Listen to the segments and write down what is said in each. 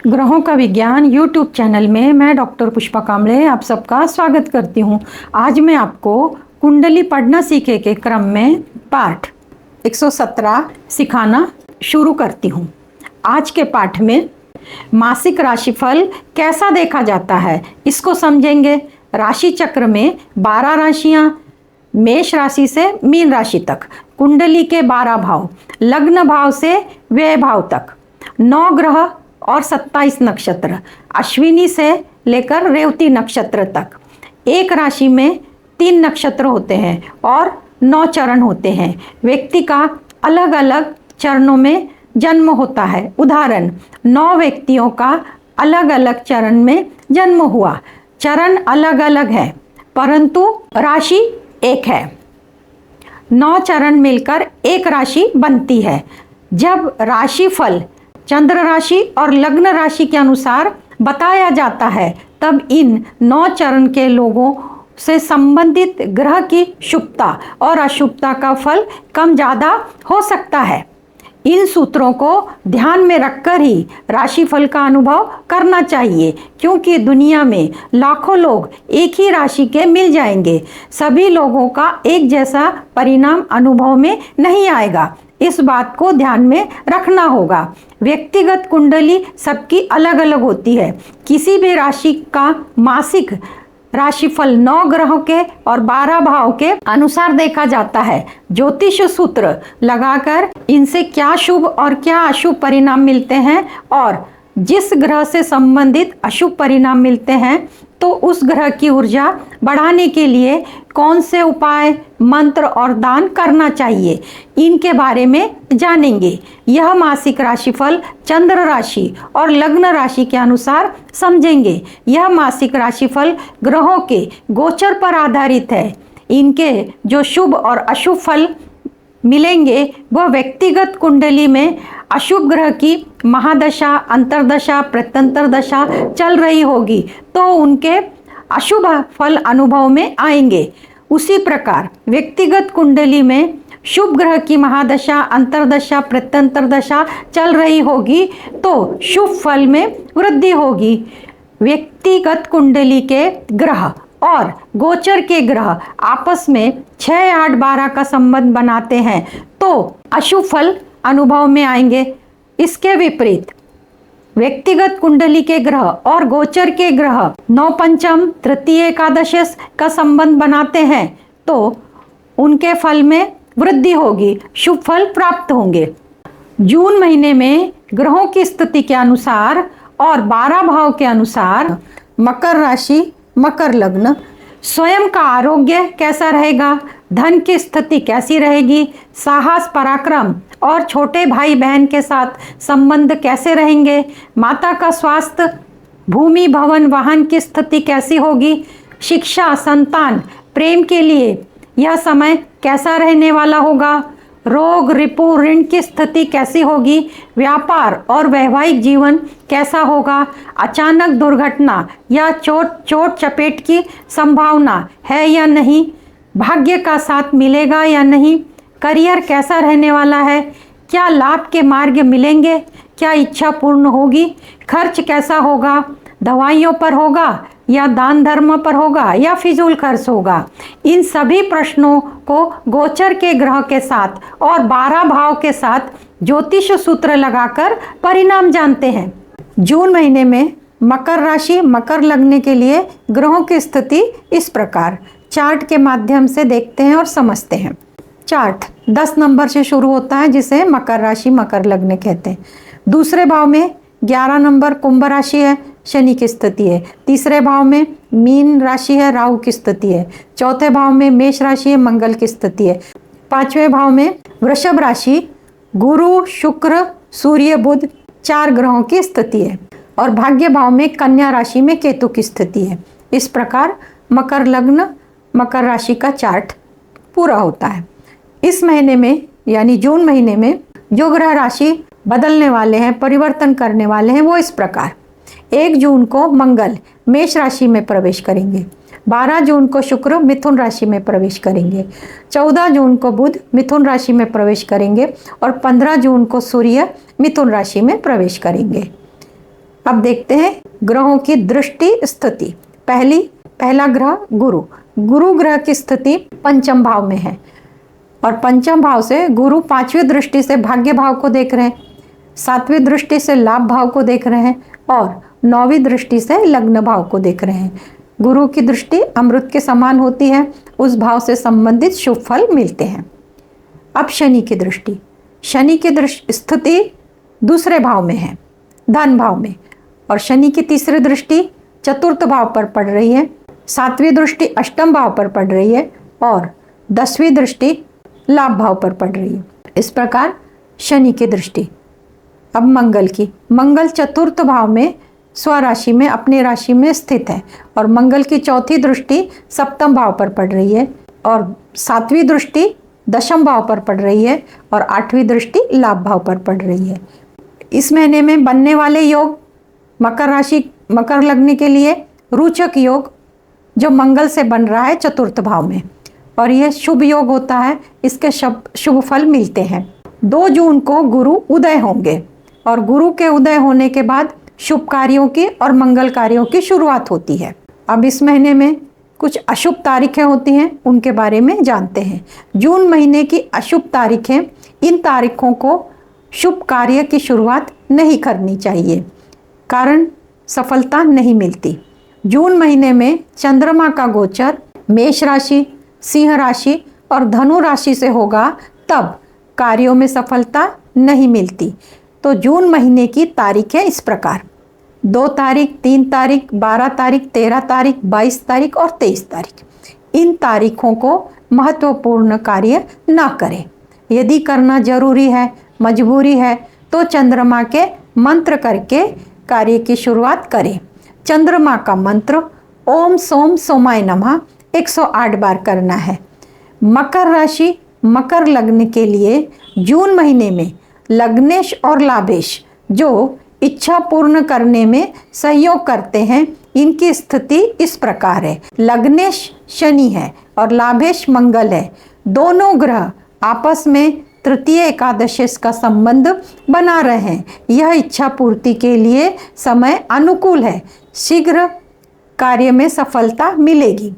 ग्रहों का विज्ञान यूट्यूब चैनल में मैं डॉक्टर पुष्पा कांबळे आप सबका स्वागत करती हूँ। आज मैं आपको कुंडली पढ़ना सीखे के क्रम में पाठ 117 सिखाना शुरू करती हूँ। आज के पाठ में मासिक राशिफल कैसा देखा जाता है इसको समझेंगे। राशि चक्र में 12 राशियाँ, मेष राशि से मीन राशि तक, कुंडली के 12 भाव, लग्न भाव से व्यय भाव तक, 9 ग्रह और 27 नक्षत्र, अश्विनी से लेकर रेवती नक्षत्र तक। एक राशि में 3 नक्षत्र होते हैं और 9 चरण होते हैं। व्यक्ति का अलग अलग चरणों में जन्म होता है। उदाहरण, 9 व्यक्तियों का अलग अलग चरण में जन्म हुआ। चरण अलग अलग है परंतु राशि एक है। 9 चरण मिलकर एक राशि बनती है। जब राशि फल चंद्र राशि और लग्न राशि के अनुसार बताया जाता है तब इन 9 चरण के लोगों से संबंधित ग्रह की शुभता और अशुभता का फल कम ज़्यादा हो सकता है। इन सूत्रों को ध्यान में रखकर ही राशिफल का अनुभव करना चाहिए, क्योंकि दुनिया में लाखों लोग एक ही राशि के मिल जाएंगे। सभी लोगों का एक जैसा परिणाम अनुभव में नहीं आएगा। इस बात को ध्यान में रखना होगा। व्यक्तिगत कुंडली सबकी अलग अलग होती है। किसी भी राशि का मासिक राशिफल 9 ग्रहों के और 12 भाव के अनुसार देखा जाता है। ज्योतिष सूत्र लगाकर इनसे क्या शुभ और क्या अशुभ परिणाम मिलते हैं और जिस ग्रह से संबंधित अशुभ परिणाम मिलते हैं तो उस ग्रह की ऊर्जा बढ़ाने के लिए कौन से उपाय, मंत्र और दान करना चाहिए, इनके बारे में जानेंगे। यह मासिक राशिफल चंद्र राशि और लग्न राशि के अनुसार समझेंगे। यह मासिक राशिफल ग्रहों के गोचर पर आधारित है। इनके जो शुभ और अशुभ फल मिलेंगे वह व्यक्तिगत कुंडली में अशुभ ग्रह की महादशा, अंतरदशा, प्रत्यंतर दशा चल रही होगी तो उनके अशुभ फल अनुभव में आएंगे। उसी प्रकार व्यक्तिगत कुंडली में शुभ ग्रह की महादशा, अंतरदशा, प्रत्यंतर दशा चल रही होगी तो शुभ फल में वृद्धि होगी। व्यक्तिगत कुंडली के ग्रह और गोचर के ग्रह आपस में 6, 8, 12 का संबंध बनाते हैं तो अशुभ फल अनुभव में आएंगे। इसके विपरीत व्यक्तिगत कुंडली के ग्रह और गोचर के ग्रह 9 पंचम, तृतीय, एकादश का संबंध बनाते हैं तो उनके फल में वृद्धि होगी, शुभ फल प्राप्त होंगे। जून महीने में ग्रहों की स्थिति के अनुसार और 12 भाव के अनुसार मकर राशि, मकर लग्न, स्वयं का आरोग्य कैसा रहेगा, धन की स्थिति कैसी रहेगी, साहस, पराक्रम और छोटे भाई बहन के साथ संबंध कैसे रहेंगे, माता का स्वास्थ्य, भूमि, भवन, वाहन की स्थिति कैसी होगी, शिक्षा, संतान, प्रेम के लिए यह समय कैसा रहने वाला होगा, रोग, रिपु, ऋण की स्थिति कैसी होगी, व्यापार और वैवाहिक जीवन कैसा होगा, अचानक दुर्घटना या चोट चपेट की संभावना है या नहीं, भाग्य का साथ मिलेगा या नहीं, करियर कैसा रहने वाला है, क्या लाभ के मार्ग मिलेंगे, क्या इच्छा पूर्ण होगी, खर्च कैसा होगा, दवाइयों पर होगा या दान धर्म पर होगा या फिजूल खर्च होगा। इन सभी प्रश्नों को गोचर के ग्रह के साथ और 12 भाव के साथ ज्योतिष सूत्र लगाकर परिणाम जानते हैं। जून महीने में मकर राशि, मकर लग्न के लिए ग्रहों की स्थिति इस प्रकार चार्ट के माध्यम से देखते हैं और समझते हैं। चार्ट 10 नंबर से शुरू होता है जिसे मकर राशि, मकर लग्न कहते हैं। दूसरे भाव में 11 नंबर कुंभ राशि है, शनि की स्थिति है। तीसरे भाव में मीन राशि है, राहु की स्थिति है। चौथे भाव में मेष राशि है, मंगल की स्थिति है। 5वें भाव में वृषभ राशि, गुरु, शुक्र, सूर्य, बुध 4 ग्रहों की स्थिति है और भाग्य भाव में कन्या राशि में केतु की स्थिति है। इस प्रकार मकर लग्न, मकर राशि का चार्ट पूरा होता है। इस महीने में यानी जून महीने में जो ग्रह राशि बदलने वाले हैं, परिवर्तन करने वाले हैं वो इस प्रकार: 1 जून को मंगल मेष राशि में प्रवेश करेंगे, 12 जून को शुक्र मिथुन राशि में प्रवेश करेंगे, 14 जून को बुध मिथुन राशि में प्रवेश करेंगे और 15 जून को सूर्य मिथुन राशि में प्रवेश करेंगे। अब देखते हैं ग्रहों की दृष्टि स्थिति। पहला ग्रह गुरु। गुरु ग्रह की स्थिति पंचम भाव में है और पंचम भाव से गुरु 5वीं दृष्टि से भाग्य भाव को देख रहे हैं, 7वीं दृष्टि से लाभ भाव को देख रहे हैं और 9वीं दृष्टि से लग्न भाव को देख रहे हैं। गुरु की दृष्टि अमृत के समान होती है, उस भाव से संबंधित शुभ फल मिलते हैं। अब शनि की दृष्टि। शनि की स्थिति दूसरे भाव में है, धन भाव में, और शनि की तीसरी दृष्टि चतुर्थ भाव पर पड़ रही है, 7वीं दृष्टि अष्टम भाव पर पड़ रही है और 10वीं दृष्टि लाभ भाव पर पड़ रही है। इस प्रकार शनि की दृष्टि। अब मंगल की। मंगल चतुर्थ भाव में स्वराशि में अपनी राशि में स्थित है और मंगल की चौथी दृष्टि सप्तम भाव पर पड़ रही है और 7वीं दृष्टि दशम भाव पर पड़ रही है और 8वीं दृष्टि लाभ भाव पर पड़ रही है। इस महीने में बनने वाले योग मकर राशि, मकर लग्न के लिए रोचक योग जो मंगल से बन रहा है चतुर्थ भाव में, और यह शुभ योग होता है, इसके शुभ फल मिलते हैं। 2 जून को गुरु उदय होंगे और गुरु के उदय होने के बाद शुभ कार्यों की और मंगल कार्यों की शुरुआत होती है। अब इस महीने में कुछ अशुभ तारीखें होती हैं, उनके बारे में जानते हैं। जून महीने की अशुभ तारीखें, इन तारीखों को शुभ कार्य की शुरुआत नहीं करनी चाहिए, कारण सफलता नहीं मिलती। जून महीने में चंद्रमा का गोचर मेष राशि, सिंह राशि और धनु राशि से होगा, तब कार्यों में सफलता नहीं मिलती। तो जून महीने की तारीखें इस प्रकार: 2 तारीख, 3 तारीख, 12 तारीख, 13 तारीख, 22 तारीख और 23 तारीख। इन तारीखों को महत्वपूर्ण कार्य ना करें। यदि करना जरूरी है, मजबूरी है, तो चंद्रमा के मंत्र करके कार्य की शुरुआत करें। चंद्रमा का मंत्र ओम सोम सोमाय नमः 108 बार करना है। मकर राशि, मकर लग्न के लिए जून महीने में लग्नेश और लाभेश जो इच्छा पूर्ण करने में सहयोग करते हैं, इनकी स्थिति इस प्रकार है। लग्नेश शनि है और लाभेश मंगल है। दोनों ग्रह आपस में तृतीय एकादशी का संबंध बना रहे हैं। यह इच्छा पूर्ति के लिए समय अनुकूल है, शीघ्र कार्य में सफलता मिलेगी।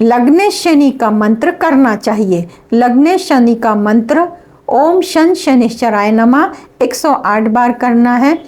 लग्नेश शनि का मंत्र करना चाहिए। लग्नेश शनि का मंत्र ओम शन शनिश्चराय नमः 108 बार करना है।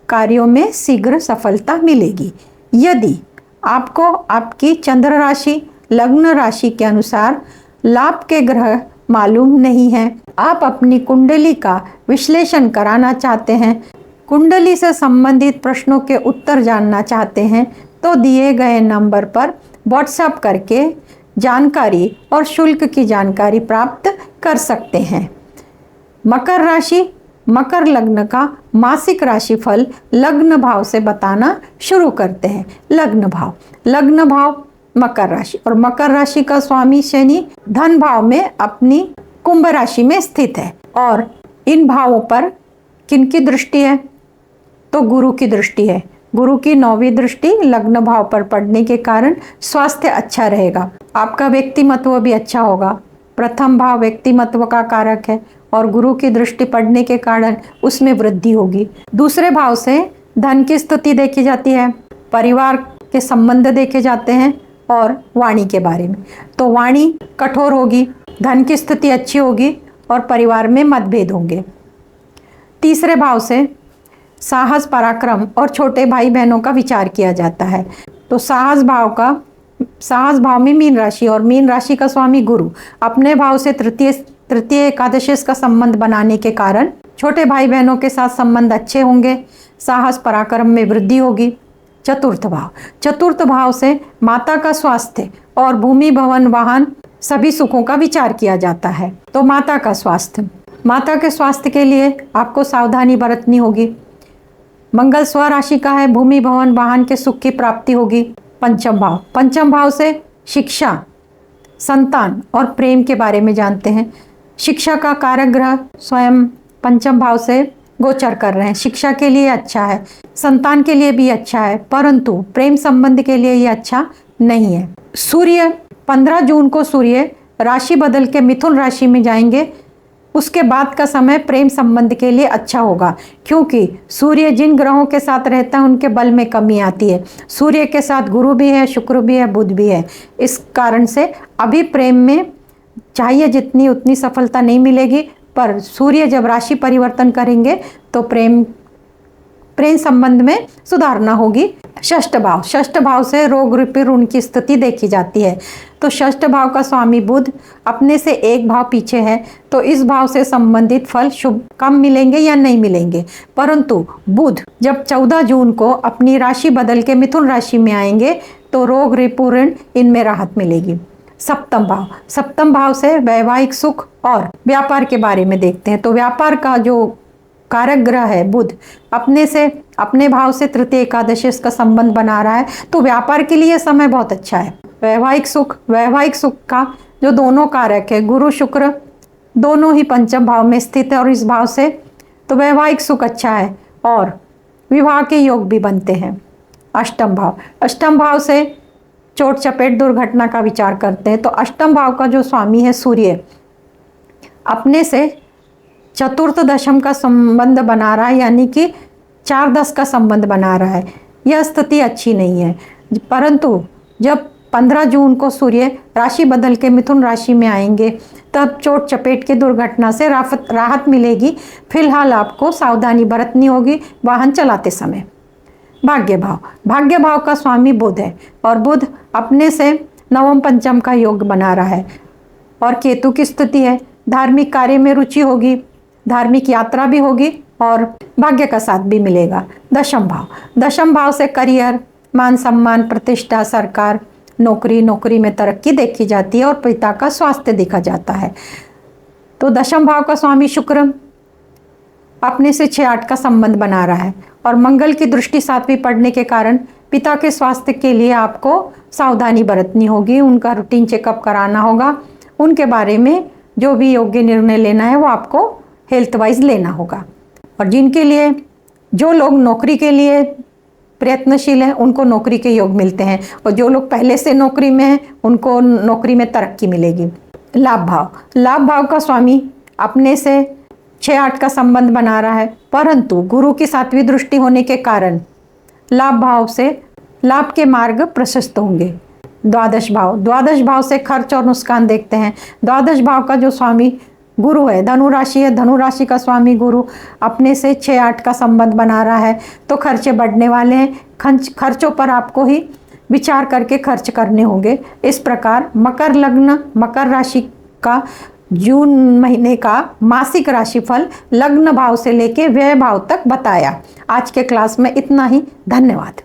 कार्यों में शीघ्र सफलता मिलेगी। यदि आपको आपकी चंद्र राशि, लग्न राशि के अनुसार लाभ के ग्रह मालूम नहीं है, आप अपनी कुंडली का विश्लेषण कराना चाहते हैं, कुंडली से संबंधित प्रश्नों के उत्तर जानना चाहते हैं, तो दिए गए नंबर पर व्हाट्सएप करके जानकारी और शुल्क की जानकारी प्राप्त कर सकते हैं। मकर राशि, मकर लग्न का मासिक राशिफल लग्न भाव से बताना शुरू करते हैं। लग्न भाव मकर राशि, और मकर राशि का स्वामी शनि धन भाव में अपनी कुंभ राशि में स्थित है और इन भावों पर किनकी दृष्टि है? तो गुरु की दृष्टि है। गुरु की 9वीं दृष्टि लग्न भाव पर पड़ने के कारण स्वास्थ्य अच्छा रहेगा, आपका व्यक्तिमत्व भी अच्छा होगा। प्रथम भाव व्यक्तिमत्व का कारक है और गुरु की दृष्टि पड़ने के कारण उसमें वृद्धि होगी। दूसरे भाव से धन की स्थिति देखी जाती है, परिवार के संबंध देखे जाते हैं और वाणी के बारे में। तो वाणी कठोर होगी, धन की स्थिति अच्छी होगी और परिवार में मतभेद होंगे। तीसरे भाव से साहस, पराक्रम और छोटे भाई बहनों का विचार किया जाता है। तो साहस भाव में मीन राशि, और मीन राशि का स्वामी गुरु अपने भाव से तृतीय एकादशी का संबंध बनाने के कारण छोटे भाई बहनों के साथ संबंध अच्छे होंगे, साहस पराक्रम में वृद्धि होगी। चतुर्थ भाव से माता का स्वास्थ्य और भूमि, भवन, वाहन सभी सुखों का विचार किया जाता है। तो माता के स्वास्थ्य के लिए आपको सावधानी बरतनी होगी। मंगल स्वराशि का है, भूमि, भवन, वाहन के सुख की प्राप्ति होगी। पंचम भाव से शिक्षा, संतान और प्रेम के बारे में जानते हैं। शिक्षा का कारक ग्रह स्वयं पंचम भाव से गोचर कर रहे हैं। शिक्षा के लिए अच्छा है, संतान के लिए भी अच्छा है, परंतु प्रेम संबंध के लिए ये अच्छा नहीं है। सूर्य 15 जून को सूर्य राशि बदल के मिथुन राशि में जाएंगे, उसके बाद का समय प्रेम संबंध के लिए अच्छा होगा, क्योंकि सूर्य जिन ग्रहों के साथ रहता है उनके बल में कमी आती है। सूर्य के साथ गुरु भी है, शुक्र भी है, बुध भी है। इस कारण से अभी प्रेम में चाहिए जितनी उतनी सफलता नहीं मिलेगी, पर सूर्य जब राशि परिवर्तन करेंगे तो प्रेम संबंध में सुधारना होगी। षष्ठ भाव से रोग ऋण की स्थिति देखी जाती है। तो षष्ठ भाव का स्वामी बुध अपने से एक भाव पीछे है, तो इस भाव से संबंधित फल शुभ कम मिलेंगे या नहीं मिलेंगे। परंतु बुध जब 14 जून को अपनी राशि बदल के मिथुन राशि में आएंगे तो रोग ऋण इनमें राहत मिलेगी। सप्तम भाव से वैवाहिक सुख और व्यापार के बारे में देखते हैं। तो व्यापार का जो कारक ग्रह है बुध अपने भाव से तृतीय एकादशी का संबंध बना रहा है, तो व्यापार के लिए समय बहुत अच्छा है। वैवाहिक सुख का जो दोनों कारक है गुरु शुक्र दोनों ही पंचम भाव में स्थित है, और इस भाव से तो वैवाहिक सुख अच्छा है और विवाह के योग भी बनते हैं। अष्टम भाव से चोट चपेट दुर्घटना का विचार करते हैं। तो अष्टम भाव का जो स्वामी है सूर्य अपने से चतुर्थ दशम का संबंध बना रहा है, यानी कि 4-10 का संबंध बना रहा है। यह स्थिति अच्छी नहीं है, परंतु जब 15 जून को सूर्य राशि बदल के मिथुन राशि में आएंगे तब चोट चपेट की दुर्घटना से राहत मिलेगी। फिलहाल आपको सावधानी बरतनी होगी वाहन चलाते समय। भाग्य भाव का स्वामी बुध है, और बुध अपने से नवम पंचम का योग बना रहा है, और केतु की स्थिति है। धार्मिक कार्य में रुचि होगी, धार्मिक यात्रा भी होगी और भाग्य का साथ भी मिलेगा। दशम भाव से करियर, मान सम्मान, प्रतिष्ठा, सरकार, नौकरी में तरक्की देखी जाती है और पिता का स्वास्थ्य देखा जाता है। तो दशम भाव का स्वामी शुक्र अपने से 6-8 का संबंध बना रहा है, और मंगल की दृष्टि 7वीं पड़ने के कारण पिता के स्वास्थ्य के लिए आपको सावधानी बरतनी होगी। उनका रूटीन चेकअप कराना होगा, उनके बारे में जो भी योग्य निर्णय लेना है वो आपको हेल्थ वाइज लेना होगा। और जो लोग नौकरी के लिए प्रयत्नशील हैं उनको नौकरी के योग मिलते हैं, और जो लोग पहले से नौकरी में हैं उनको नौकरी में तरक्की मिलेगी। लाभ भाव का स्वामी अपने से 6-8 का संबंध बना रहा है, परंतु गुरु की 7वीं दृष्टि होने के कारण लाभ भाव से लाभ के मार्ग प्रशस्त होंगे। द्वादश भाव से खर्च और नुकसान देखते हैं। द्वादश भाव का जो स्वामी गुरु है, धनु राशि का स्वामी गुरु अपने से 6-8 का संबंध बना रहा है, तो खर्चे बढ़ने वाले हैं। खर्चों पर आपको ही विचार करके खर्च करने होंगे। इस प्रकार मकर राशि का जून महीने का मासिक राशिफल लग्न भाव से लेके व्यय भाव तक बताया। आज के क्लास में इतना ही। धन्यवाद।